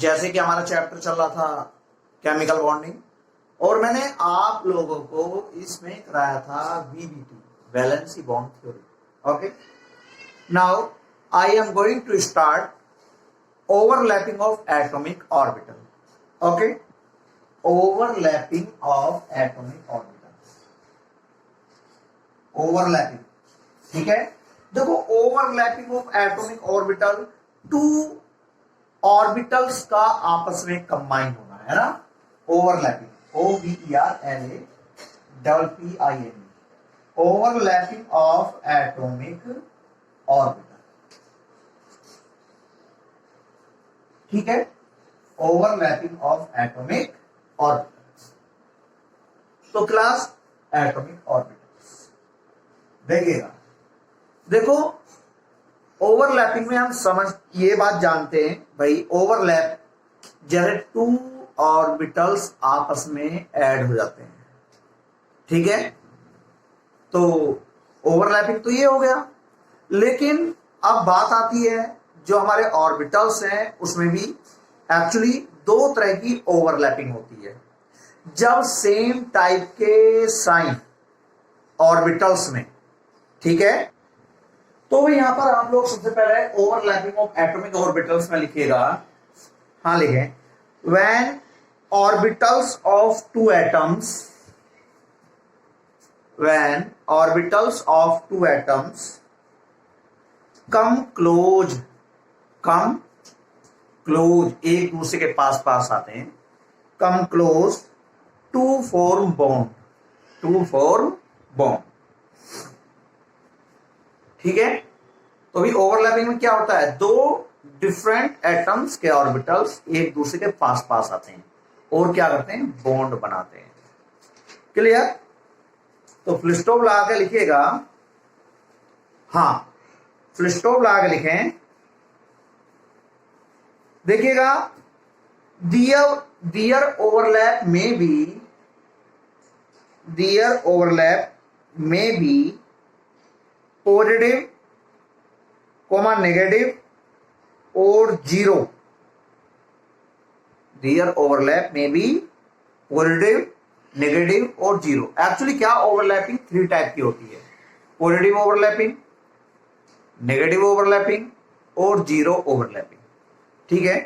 जैसे कि हमारा चैप्टर चल रहा था केमिकल बॉन्डिंग, और मैंने आप लोगों को इसमें कराया था VBT, valency bond theory. Okay, now I am going to start overlapping of atomic orbital. Okay, overlapping of atomic orbital, overlapping, ठीक है। देखो, overlapping of atomic orbital, two orbitals का आपस में कंबाइन होना है ना, overlapping, OVERLAPPING, overlapping of atomic orbital, ठीक है, ओवरलैपिंग ऑफ एटॉमिक ऑर्बिटल्स। तो क्लास एटॉमिक ऑर्बिटल्स देखिएगा, देखो ओवरलैपिंग में हम समझ ये बात जानते हैं भाई, ओवरलैप जैसे टू ऑर्बिटल्स आपस में ऐड हो जाते हैं, ठीक है। तो ओवरलैपिंग तो ये हो गया, लेकिन अब बात आती है जो हमारे ऑर्बिटल्स हैं उसमें भी एक्चुअली दो तरह की ओवरलैपिंग होती है। जब सेम टाइप के साइन ऑर्बिटल्स में, ठीक है, तो यहां पर आप लोग सबसे पहले ओवरलैपिंग ऑफ एटॉमिक ऑर्बिटल्स में लिखिएगा, हाँ लिखें, when orbitals of two atoms, when orbitals of two atoms come close, come close, एक दूसरे के पास पास आते हैं, come close to form bond, to form bond, ठीक है। तो भी ओवरलैपिंग में क्या होता है, दो डिफरेंट एटम्स के ऑर्बिटल्स एक दूसरे के पास पास आते हैं और क्या करते हैं, बॉन्ड बनाते हैं। क्लियर? तो फुल स्टॉप लगा के लिखिएगा, हाँ फुल स्टॉप लगा के लिखें, देखिएगा, दियर ओवरलैप में बी, दियर ओवरलैप में बी पॉजिटिव कॉमा नेगेटिव और जीरो, दियर ओवरलैप में बी पॉजिटिव, नेगेटिव और जीरो। एक्चुअली क्या ओवरलैपिंग थ्री टाइप की होती है, पॉजिटिव ओवरलैपिंग, नेगेटिव ओवरलैपिंग और जीरो ओवरलैपिंग, ठीक है।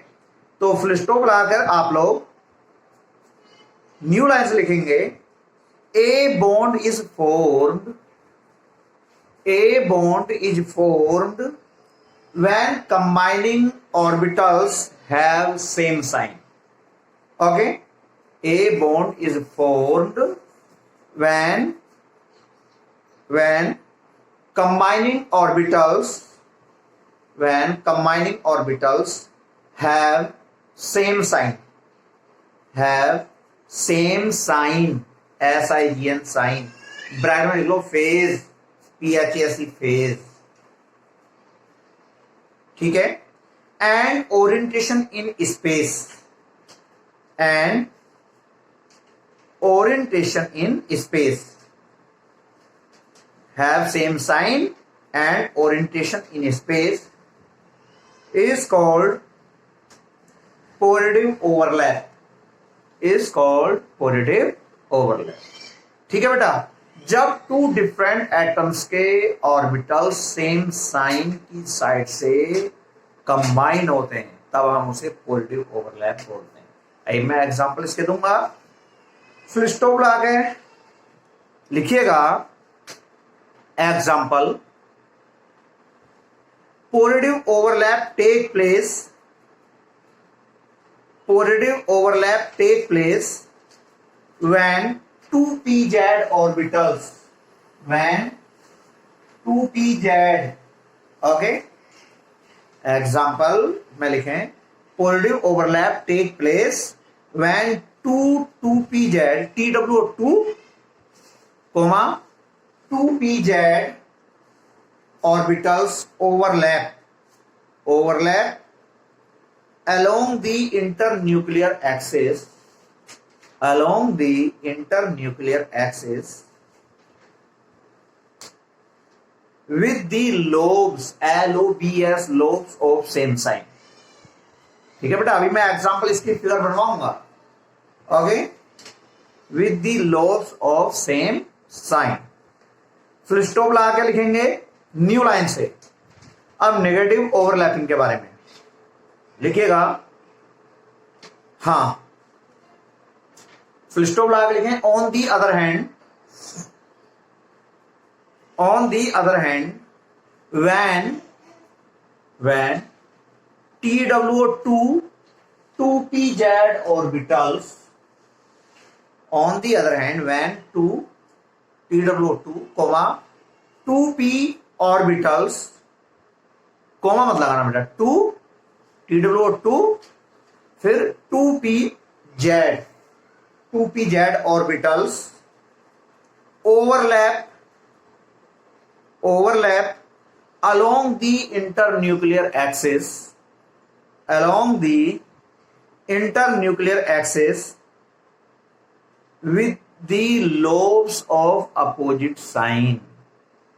तो फुल स्टॉप लगाकर आप लोग न्यू लाइन से लिखेंगे, a bond is formed, A bond is formed when combining orbitals have same sign. Okay, A bond is formed when combining orbitals, when combining orbitals have same sign, have same sign, SIGN sign, bracket में लिख लो phase, PHASE phase, ठीक है, and orientation in space, and orientation in space, have same sign and orientation in space is called positive overlap, is called positive overlap, ठीक है बेटा। जब two different atoms के ऑर्बिटल्स सेम साइन की side से combine होते हैं तब हम उसे पॉजिटिव ओवरलैप बोलते हैं। अभी मैं एग्जांपल इसके दूंगा, फुल स्टॉप लगा के लिखिएगा, example, positive overlap take place, positive overlap take place when 2pz orbitals, when 2pz, okay, example में लिखें, positive overlap take place when 2pz, TW2 comma 2pz orbitals overlap along the internuclear axis, along the internuclear axis with the lobes, LOBS, lobes of same sign, ठीक है बेटा, अभी मैं example इसकी figure बनवाऊंगा। Okay, with the lobes of same sign, full stop लगा के लिखेंगे न्यू लाइन से। अब नेगेटिव ओवरलैपिंग के बारे में लिखिएगा। हाँ, फुल स्टॉप लगा के लिखें। On the other hand, on the other hand, when TWO2 2pz orbitals, on the other hand when TWO2 2p orbitals, comma मत लगाना बेटा, 2 TWO2 फिर 2pz orbitals overlap along the internuclear axis, with the lobes of opposite sign,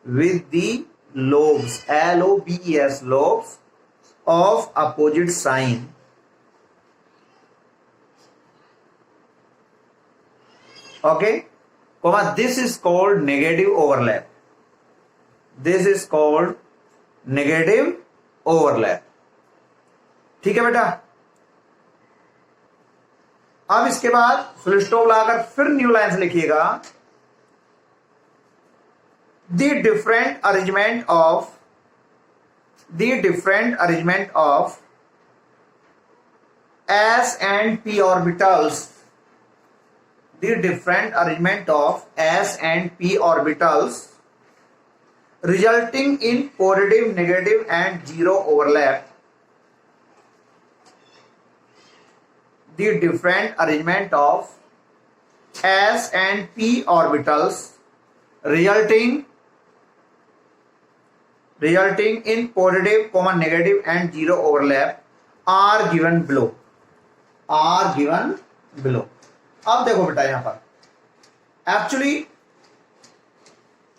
with the lobes, LOBES, lobes of opposite sign, okay, comma, this is called negative overlap. This is called negative overlap. ठीक है बेटा, अब इसके बाद full stop लगाकर फिर new line से लिखिएगा। The different arrangement of S and P orbitals, the different arrangement of S and P orbitals resulting in positive, negative and zero overlap. The different arrangement of S and P orbitals resulting in positive, negative and zero overlap are given below. अब देखो बेटा यहां पर actually,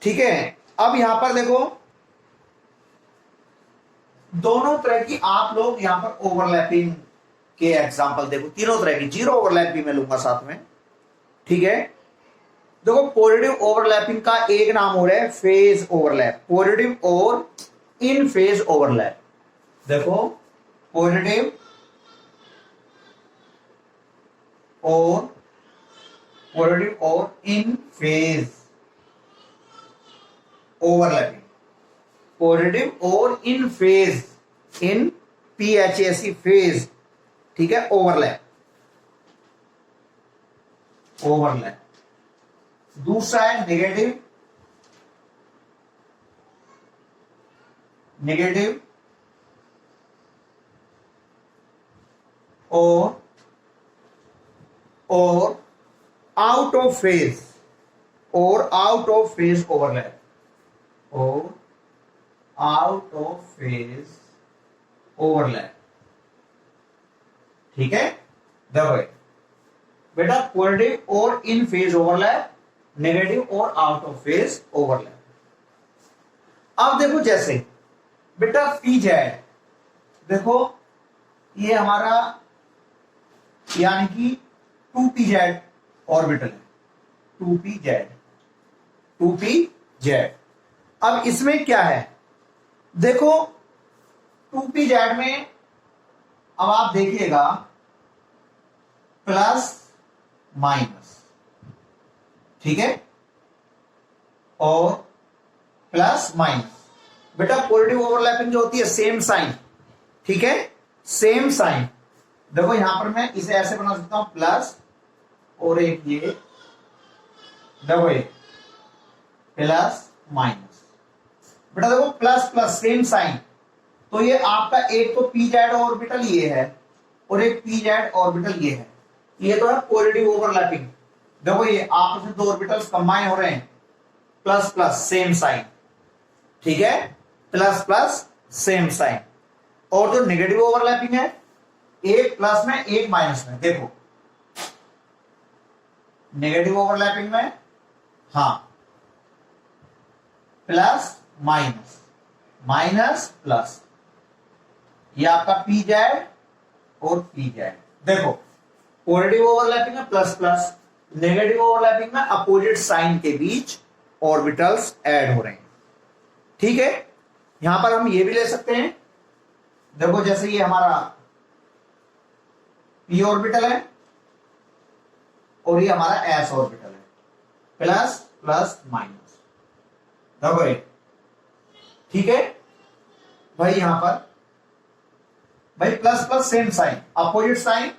ठीक है, अब यहां पर देखो दोनों तरह की आप लोग यहां पर ओवरलैपिंग के एग्जांपल देखो, तीनों तरह की। जीरो ओवरलैप भी मैं लूंगा साथ में, ठीक है। देखो पॉजिटिव ओवरलैपिंग का एक नाम हो रहा है फेज ओवरलैप, पॉजिटिव और इन फेज ओवरलैप। देखो पॉजिटिव और इन फेज ओवरलैपिंग, पॉजिटिव और इन फेज, इन PHAC फेज, ठीक है, ओवरलैप। दूसरा है नेगेटिव और आउट ऑफ फेज ओवरलैप, और आउट ऑफ फेज ओवरलैप, ठीक है। देखो बेटा पॉजिटिव और इन फेज ओवरलैप, नेगेटिव और आउट ऑफ फेज ओवरलैप। अब देखो जैसे बेटा PZ, देखो ये हमारा यानी कि 2pz ऑर्बिटल है, 2pz। अब इसमें क्या है, देखो 2pz में अब आप देखिएगा प्लस माइनस, ठीक है, और प्लस माइनस। बेटा पॉजिटिव ओवरलैपिंग जो होती है सेम साइन, ठीक है, सेम साइन। देखो यहां पर मैं इसे ऐसे बना सकता हूं प्लस और एक ये, देखो ये प्लस माइनस। बेटा देखो प्लस प्लस सेम साइन, तो ये आपका एक तो PZ ऑर्बिटल ये है और एक PZ ऑर्बिटल ये है, ये तो है पॉजिटिव ओवरलैपिंग। देखो ये आपस में दो ऑर्बिटल्स कंबाइन हो रहे हैं, प्लस प्लस सेम साइन, ठीक है, प्लस प्लस सेम साइन। और जो नेगेटिव ओवरलैपिंग है, एक प्लस में एक माइनस में। देखो नेगेटिव ओवरलैपिंग में हाँ प्लस माइनस, माइनस प्लस, ये आपका PZ और पी जेड। देखो पॉजिटिव ओवरलैपिंग में प्लस प्लस, नेगेटिव ओवरलैपिंग में अपोजिट साइन के बीच ऑर्बिटल्स ऐड हो रहे हैं। ठीक है, यहां पर हम ये भी ले सकते हैं, देखो जैसे ये हमारा पी ऑर्बिटल है और ये हमारा एस ऑर्बिटल है, प्लस प्लस माइनस, देखो ये। ठीक है भाई, यहां पर भाई plus plus same sign, opposite sign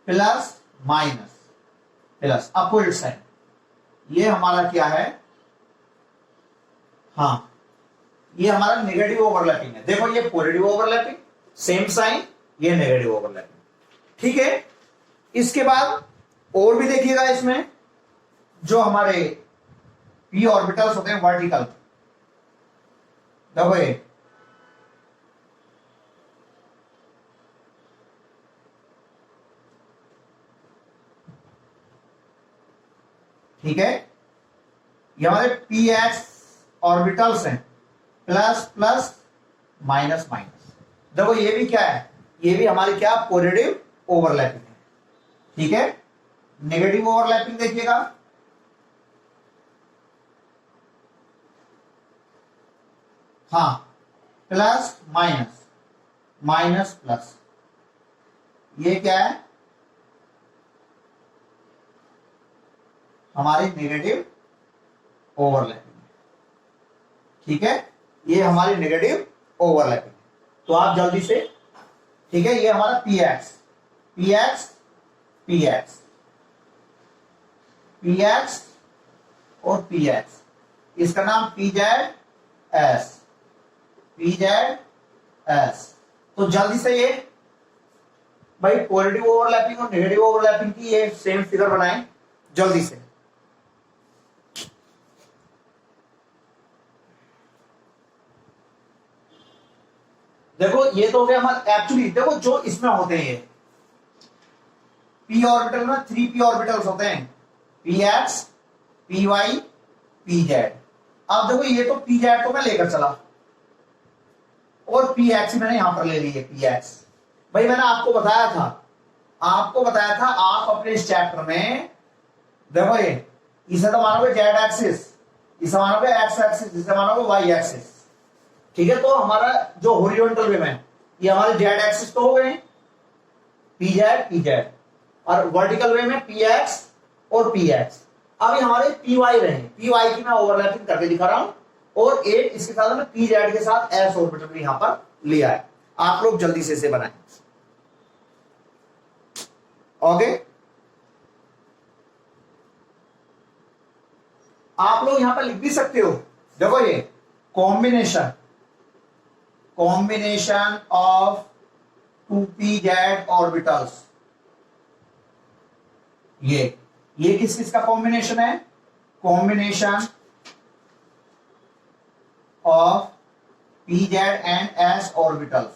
plus minus plus opposite sign, ये हमारा क्या है, हाँ ये हमारा नेगेटिव ओवरलैपिंग है। देखो ये पॉजिटिव ओवरलैपिंग सेम साइन, ये नेगेटिव ओवरलैपिंग। ठीक है, इसके बाद और भी देखिएगा इसमें जो हमारे पी ऑर्बिटल्स होते हैं वर्टिकल, देखो ये ठीक है, ये हमारे पी एक्स ऑर्बिटल्स हैं, प्लस प्लस माइनस माइनस। देखो ये भी क्या है, ये भी हमारी क्या पॉजिटिव ओवरलैपिंग है। ठीक है, नेगेटिव ओवरलैपिंग देखिएगा, हाँ प्लस माइनस माइनस प्लस, ये क्या है हमारी नेगेटिव ओवरलैपिंग। ठीक है, ये हमारी नेगेटिव ओवरलैपिंग। तो आप जल्दी से, ठीक है, ये हमारा P X P X P X P x और पी एक्स, इसका नाम P Z S, P Z S. तो जल्दी से ये भाई पॉजिटिव ओवरलैपिंग और नेगेटिव ओवरलैपिंग की ये सेम फिगर बनाएं जल्दी से। देखो ये तो हो गया हमारा एक्चुअली, देखो जो इसमें होते हैं पी ऑर्बिटल में 3 पी ऑर्बिटल्स होते हैं, P X P Y P Z. अब देखो ये तो पी जेड को मैं लेकर चला और पी एक्स मैंने यहां पर ले ली है, पी एक्स। भाई मैंने आपको बताया था आप अपने इस चैप्टर में, देखो ये इसे तो मानोगे जेड एक्सिस, इसे मानोगे एक्स एक्सिस, इसे मानोगे वाई एक्सिस। ठीक है, तो हमारा जो हॉरिजॉन्टल वे में ये हमारे जेड एक्सिस तो हो गए पी जेड, और वर्टिकल वे में पी एक्स और पी एक्स। अब ये हमारे पी वाई रहे, पी वाई की मैं ओवरलैपिंग करके दिखा रहा हूं, और एक इसके साथ में पी जेड के साथ एस ऑर्बिटल भी यहां पर लिया है। आप लोग जल्दी से इसे बनाएं। ओके, आप लोग यहां पर लिख भी सकते हो, देखो ये कॉम्बिनेशन ऑफ 2pz ऑर्बिटल्स, ये किस किस का कॉम्बिनेशन है, combination of pz and s orbitals.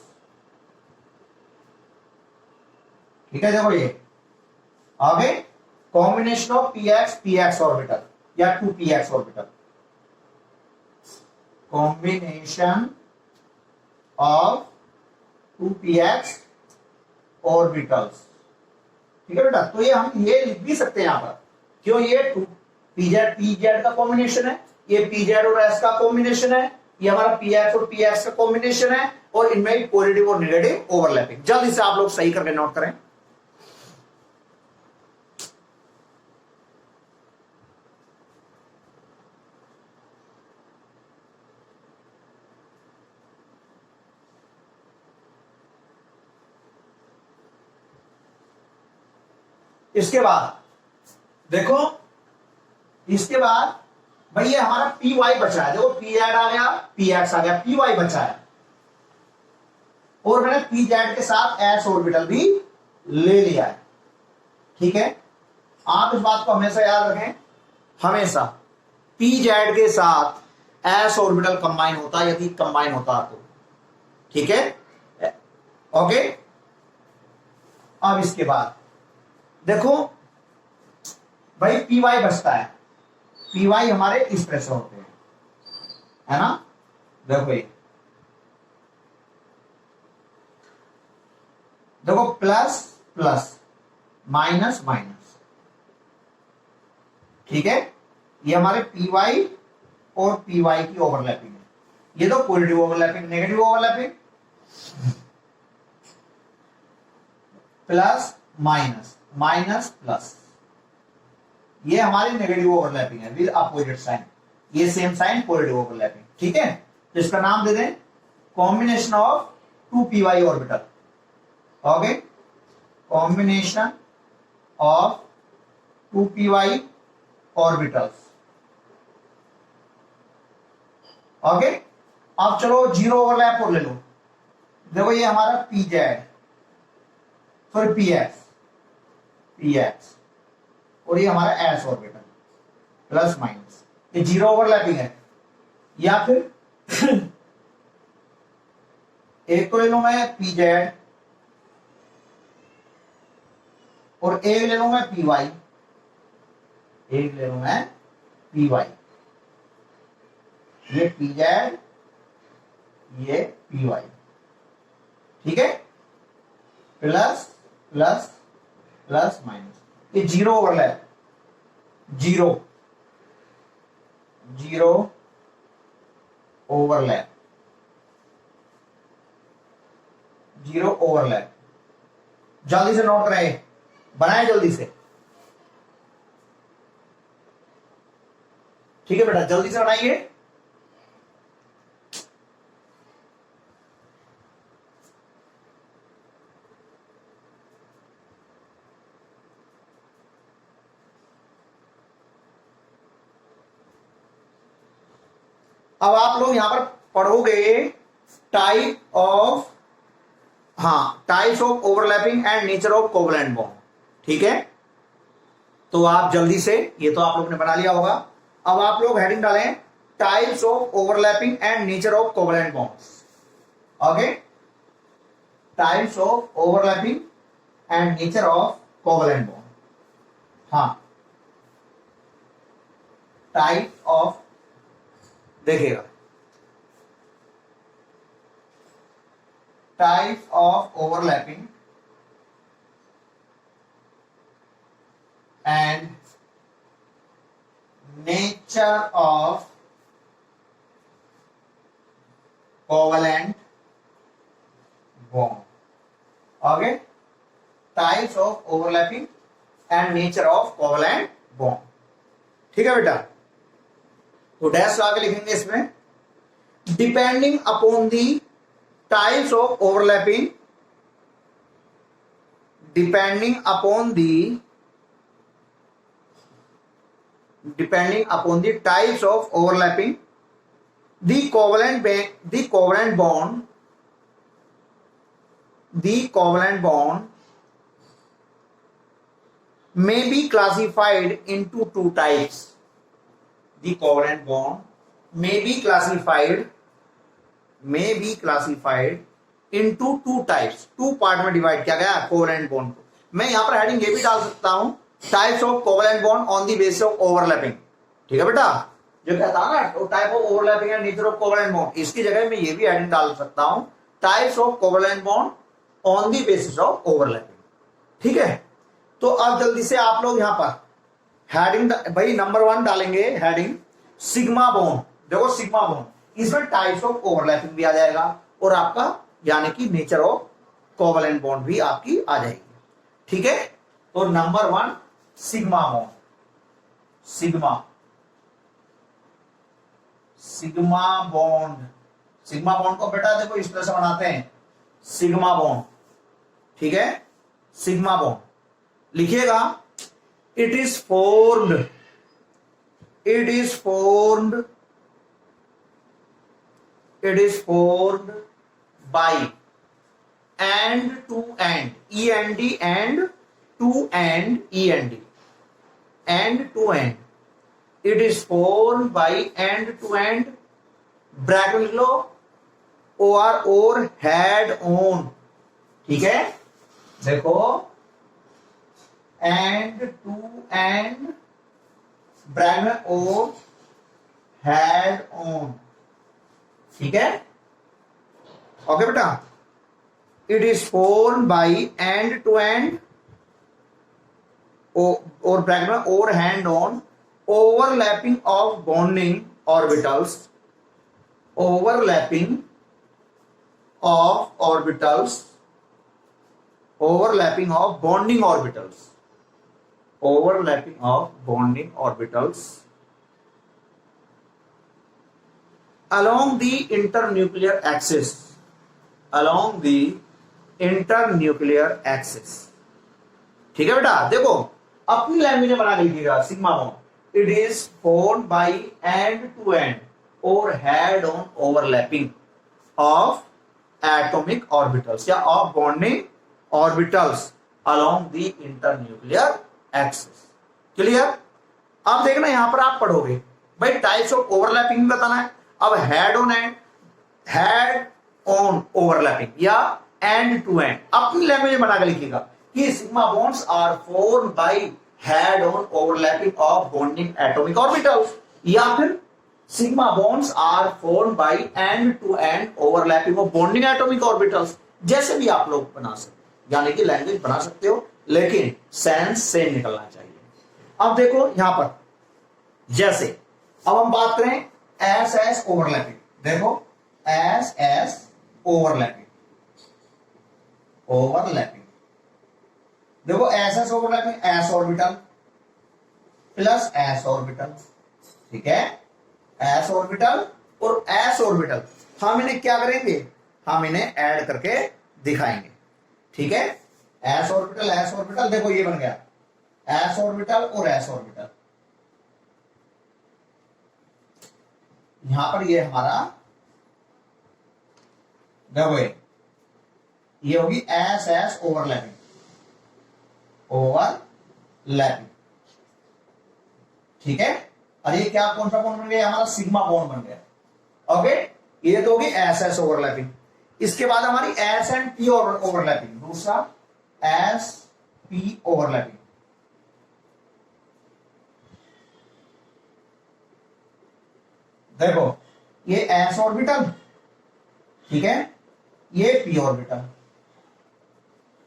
ठीक है, देखो ये आगे कॉम्बिनेशन ऑफ px ऑर्बिटल या 2px orbital, combination of 2px orbitals. ठीक है बेटा, तो ये हम ये लिख भी सकते हैं यहां पर, क्यों, ये pz का कॉम्बिनेशन है, ये pz और s का कॉम्बिनेशन है, ये हमारा px और px का कॉम्बिनेशन है, और इनमें भी पॉजिटिव और नेगेटिव ओवरलैपिंग। जल्दी से आप लोग सही करके नोट करें। इसके बाद देखो, इसके बाद भाई ये हमारा पी वाई बचा है, देखो पी जेड आ गया, पी एक्स आ गया, पी वाई बचा है, और मैंने पी जेड के साथ एस ऑर्बिटल भी ले लिया है। ठीक है, आप इस बात को हमेशा याद रखें, हमेशा पी जेड के साथ एस ऑर्बिटल कंबाइन होता है, यदि कंबाइन होता तो। ठीक है, ओके। अब इसके बाद देखो भाई पी वाई बचता है, पी वाई हमारे इस तरह से होते हैं, है ना, देखो ये देखो प्लस प्लस माइनस माइनस, ठीक है। ये हमारे पी वाई और पी वाई की ओवरलैपिंग है। ये तो positive overlapping, negative overlapping plus minus minus plus, ये हमारी नेगेटिव ओवरलैपिंग है विद अपोजिट साइन। ये सेम साइन पॉजिटिव ओवरलैपिंग, ठीक है। तो इसका नाम दे दें combination of two P Y orbital. Okay, combination of two P Y orbitals. Okay, अब चलो जीरो ओवरलैप और ले लो। देखो ये हमारा P Z, sorry P X, P x, और ये हमारा एस ऑर्बिटल प्लस माइनस, ये जीरो ओवरलैपिंग है। या फिर एक को ले लूं मैं पी जेड और एक ले लूं मैं पी वाई, एक ले लूं मैं पी वाई। ये पी जेड, ये पी वाई, ठीक है। प्लस प्लस प्लस माइनस, ये zero overlap, zero zero overlap, zero overlap. जल्दी से नोट करें, बनाए जल्दी से, ठीक है बेटा, जल्दी से बनाइए। अब आप लोग यहां पर पढ़ोगे टाइप ऑफ, हाँ, types of overlapping and nature of covalent bond, ठीक है। तो आप जल्दी से, ये तो आप लोग ने बना लिया होगा। अब आप लोग हेडिंग डालें types of overlapping and nature of covalent bonds. Okay, types of overlapping and nature of covalent bond, हाँ, टाइप ऑफ, देखिएगा types of overlapping and nature of covalent bond. Okay, types of overlapping and nature of covalent bond, ठीक है बेटा। तो dash लगा के लिखेंगे इसमें, depending upon the types of overlapping, depending upon the types of overlapping, the covalent bond may be classified into two types. The covalent bond may be classified into two types. Two part में divide किया गया covalent bond को। मैं यहां पर heading ये भी डाल सकता हूं, types of covalent bond on the basis of overlapping, ठीक है बेटा। जो कहता है ना type of overlapping and nature of covalent bond, इसकी जगह मैं ये भी हेडिंग डाल सकता हूं, types of covalent bond on the basis of overlapping, ठीक है। तो अब जल्दी से आप लोग यहां पर हेडिंग, भाई नंबर 1 डालेंगे हेडिंग सिग्मा बॉन्ड। देखो सिग्मा बॉन्ड, इसमें टाइप्स ऑफ ओवरलैपिंग भी आ जाएगा और आपका यानी कि नेचर ऑफ कोवलेंट बॉन्ड भी आपकी आ जाएगी, ठीक है। तो number 1 sigma bond, sigma bond को बेटा देखो इस तरह से बनाते हैं, सिग्मा बॉन्ड, ठीक है। सिग्मा बॉन्ड लिखिएगा, it is formed by end to end, END and to end, END, end to end, it is formed by end to end, bracket लिख लो, और हेड ऑन, ठीक है। देखो एंड टू एंड ब्रैकेट और head on, ठीक है। Okay बेटा, it is formed by end to end or bracket में or hand on overlapping of bonding orbitals, overlapping of orbitals, overlapping of bonding orbitals, overlapping of bonding orbitals along the internuclear axis, along the internuclear axis। ठीक है बेटा, देखो अपनी language में बना के लिखिएगा sigma bond, it is formed by end to end और head on overlapping of atomic orbitals या of bonding orbitals along the internuclear axis. Clear? अब देखना यहां पर आप पढ़ोगे भाई टाइप्स ऑफ ओवरलैपिंग बताना है। अब head on end, head on overlapping या एंड टू एंड अपनी लैंग्वेज में बना के लिखिएगा कि sigma bonds are formed by head on overlapping of bonding atomic orbitals, या फिर sigma bonds are formed by end to end overlapping of bonding atomic orbitals. जैसे भी आप लोग बना सकते हो, यानी कि लैंग्वेज बना सकते हो, लेकिन सेंस से निकलना चाहिए। अब देखो यहां पर जैसे अब हम बात करें एस एस ओवरलैपिंग, देखो एस एस ओवरलैपिंग, ओवरलैपिंग देखो S S overlapping, S orbital plus S orbital, ठीक है, एस ऑर्बिटल और एस ऑर्बिटल हम इन्हें क्या करेंगे, हम इन्हें ऐड करके दिखाएंगे। ठीक है, एस ऑर्बिटल देखो ये बन गया एस ऑर्बिटल और एस ऑर्बिटल, यहां पर ये हमारा देखो ये होगी एस एस ओवरलैपिंग, ओवरलैपिंग। ठीक है, और ये क्या कौन सा बॉन्ड बन गया, हमारा सिग्मा बॉन्ड बन गया। ओके, ये तो होगी एस एस ओवरलैपिंग। इसके बाद हमारी एस एंड पी ओवरलैपिंग, दूसरा एस पी ओवरलैपिंग। देखो ये एस ऑर्बिटल, ठीक है, ये पी ऑर्बिटल,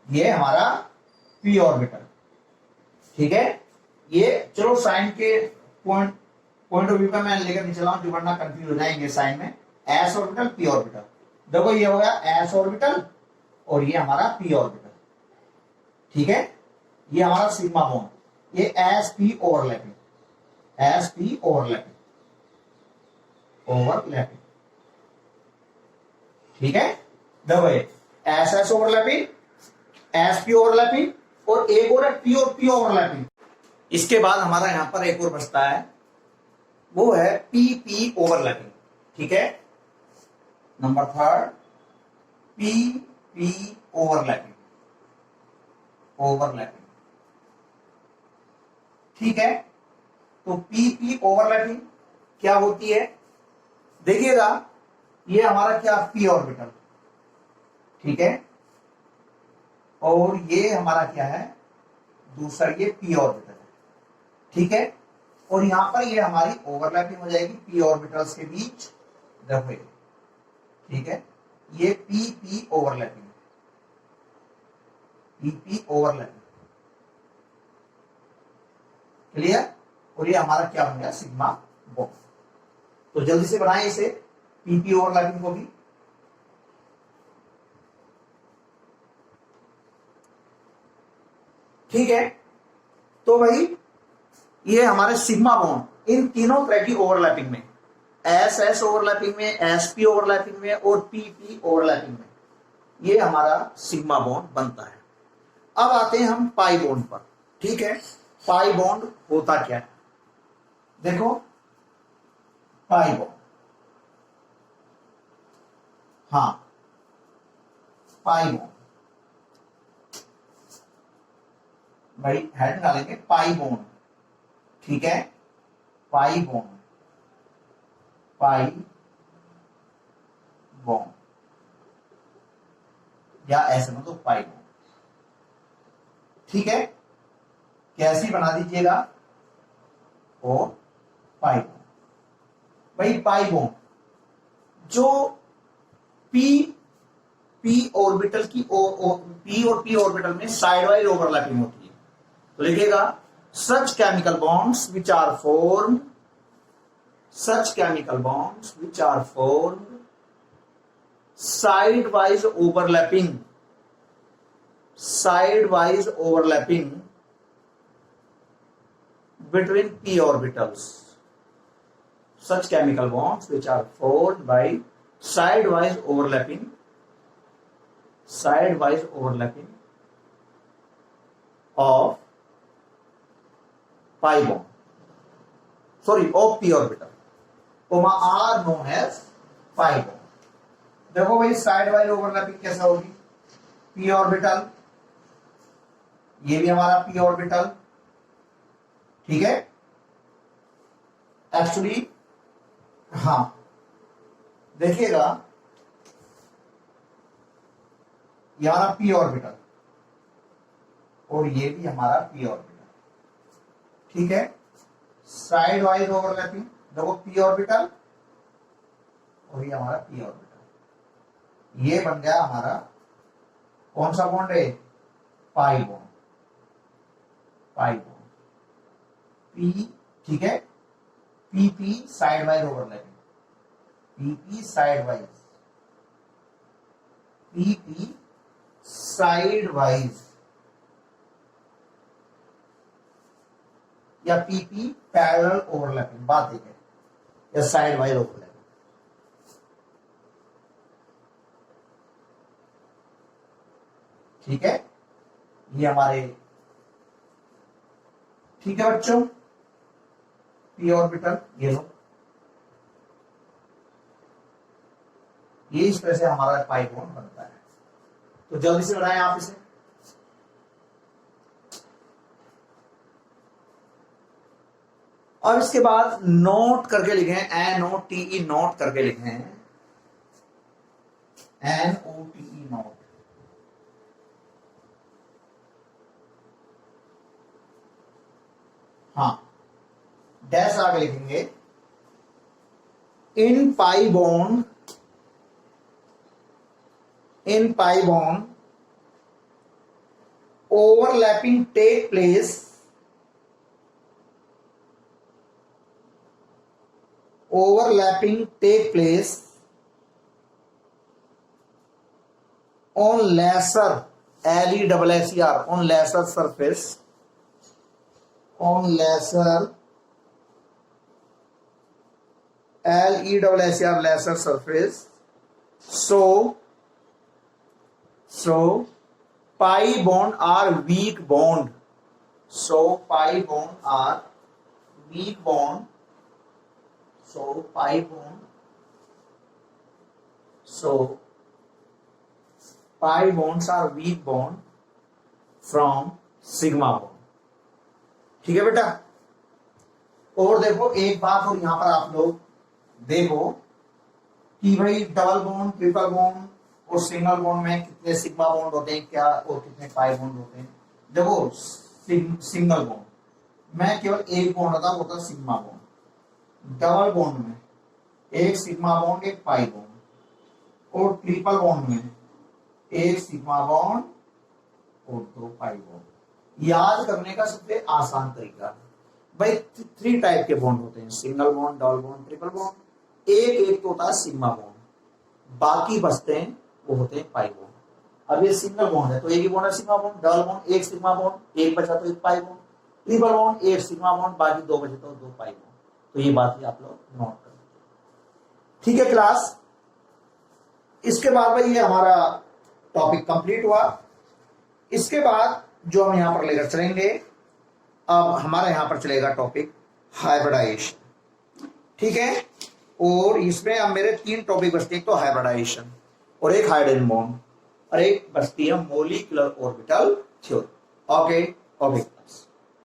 ये हमारा पी ऑर्बिटल। ठीक है, ये चलो साइन के पॉइंट ऑफ व्यू पे मैं लेकर नहीं चला हूं, जो वरना कंफ्यूज हो जाएंगे साइन में। एस ऑर्बिटल पी ऑर्बिटल, देखो ये हो गया एस ऑर्बिटल और ये हमारा पी ऑर्बिटल। ठीक है, ये हमारा सिग्मा बॉन्ड, ये S P overlapping, S P overlapping, overlapping. ठीक है, देखो ये S S overlapping, S P overlapping और एक और है पी और पी ओवरलैपिंग। इसके बाद हमारा यहां पर एक और बचता है, वो है पी पी ओवरलैपिंग। ठीक है, number third P P overlapping, overlapping. ठीक है, तो पी पी ओवरलैपिंग क्या होती है, देखिएगा ये हमारा क्या पी ऑर्बिटल, ठीक है, और ये हमारा क्या है दूसरा, ये पी ऑर्बिटल है। ठीक है, और यहां पर ये हमारी ओवरलैपिंग हो जाएगी पी ऑर्बिटल्स के बीच, देखो। ठीक है, ये P P overlapping, P P overlapping. Clear? और ये हमारा क्या बन गया सिग्मा बॉन्ड। तो जल्दी से बनाएं इसे पी पी ओवरलैपिंग को भी। ठीक है, तो भाई ये हमारे सिग्मा बॉन्ड इन तीनों तरह की ओवरलैपिंग में, एस एस ओवरलैपिंग में, एस पी ओवरलैपिंग में और पी पी ओवरलैपिंग में, ये हमारा सिग्मा बॉन्ड बनता है। अब आते हैं हम पाई बॉन्ड पर। ठीक है, पाई बॉन्ड होता क्या है, देखो पाई बॉन्ड, हाँ पाई बॉन्ड भाई हेड डालेंगे पाई बॉन्ड। ठीक है, पाई बॉन्ड, पाई बॉन्ड या ऐसे मतलब पाई बॉन्ड। ठीक है, कैसी बना दीजिएगा, और पाई बॉन्ड भाई, पाई बॉन्ड जो पी पी ऑर्बिटल की पी और पी ऑर्बिटल में साइड वाइज ओवरलैपिंग होती है। तो लिखिएगा such chemical bonds which are formed, such chemical bonds which are formed side wise overlapping between p orbitals, such chemical bonds which are formed by side wise overlapping of pi bond, of p orbital are known as pi bond। देखो भाई side wise overlapping कैसा होगी, p orbital, ये भी हमारा p orbital, ठीक है। Actually हाँ देखिएगा ये हमारा p ऑर्बिटल और ये भी हमारा p ऑर्बिटल, ठीक है। साइड वाइज ओवरलैपिंग, देखो p ऑर्बिटल और ये हमारा p ऑर्बिटल, ये बन गया हमारा कौन सा बॉन्ड है, पाई बॉन्ड, p, ठीक है। p side wise overlapping, p side wise या PP पैरेलल ओवरलैपिंग, बात एक है, या साइड वाइज ओवरलैपिंग, ठीक है। ये हमारे, ठीक है बच्चों, p ऑर्बिटल ये लो, ये इस तरह से हमारा पाई बॉन्ड बनता है। तो जल्दी से बनाएं आप इसे। और इसके बाद नोट करके लिखें, NOTE नोट करके लिखें, NOTE नोट। हाँ डैश आगे लिखेंगे, in pi bond overlapping take place on lesser LESSER on lesser surface, on lesser LESSER lesser surface, so pi bond are weak bond, so pi bond are weak bond, so pi bond, so pi bonds are weak bond from sigma bond, ठीक है बेटा। और देखो एक बात और यहां पर आप लोग देखो कि भाई डबल बॉन्ड, ट्रिपल बॉन्ड और सिंगल बॉन्ड में कितने सिग्मा बॉन्ड होते हैं क्या, और कितने पाई बॉन्ड होते हैं। देखो सिंगल बॉन्ड में केवल एक बॉन्ड होता है, वो होता है सिग्मा बॉन्ड। डबल बॉन्ड में एक सिग्मा बॉन्ड एक पाई बॉन्ड, और ट्रिपल बॉन्ड में एक सिग्मा बॉन्ड और दो पाई बॉन्ड। याद करने का सबसे आसान तरीका भाई 3 टाइप के बॉन्ड होते हैं, single bond, double bond, triple bond. एक तो होता है सिग्मा बॉन्ड, बाकी बचते हैं वो होते हैं पाई बॉन्ड। अब ये सिंगल बॉन्ड है तो एक ही बॉन्ड है सिग्मा बॉन्ड, डबल बॉन्ड एक सिग्मा बॉन्ड, एक बचा तो एक पाई बॉन्ड, ट्रिपल बॉन्ड एक सिग्मा बॉन्ड, बाकी दो बचे तो दो पाई बॉन्ड। तो ये बात ही आप लोग नोट कर, ठीक है क्लास। इसके बाद भाई ये हमारा टॉपिक कंप्लीट हुआ। इसके बाद जो हम यहां पर लेकर चलेंगे, अब हमारा यहां पर चलेगा टॉपिक हाइब्रिडाइजेशन, ठीक है। और इसमें अब मेरे 3 टॉपिक बचते हैं, एक तो हाइब्रिडाइजेशन और एक हाइड्रोजन बॉन्ड और एक बचती है molecular orbital theory. Okay okay.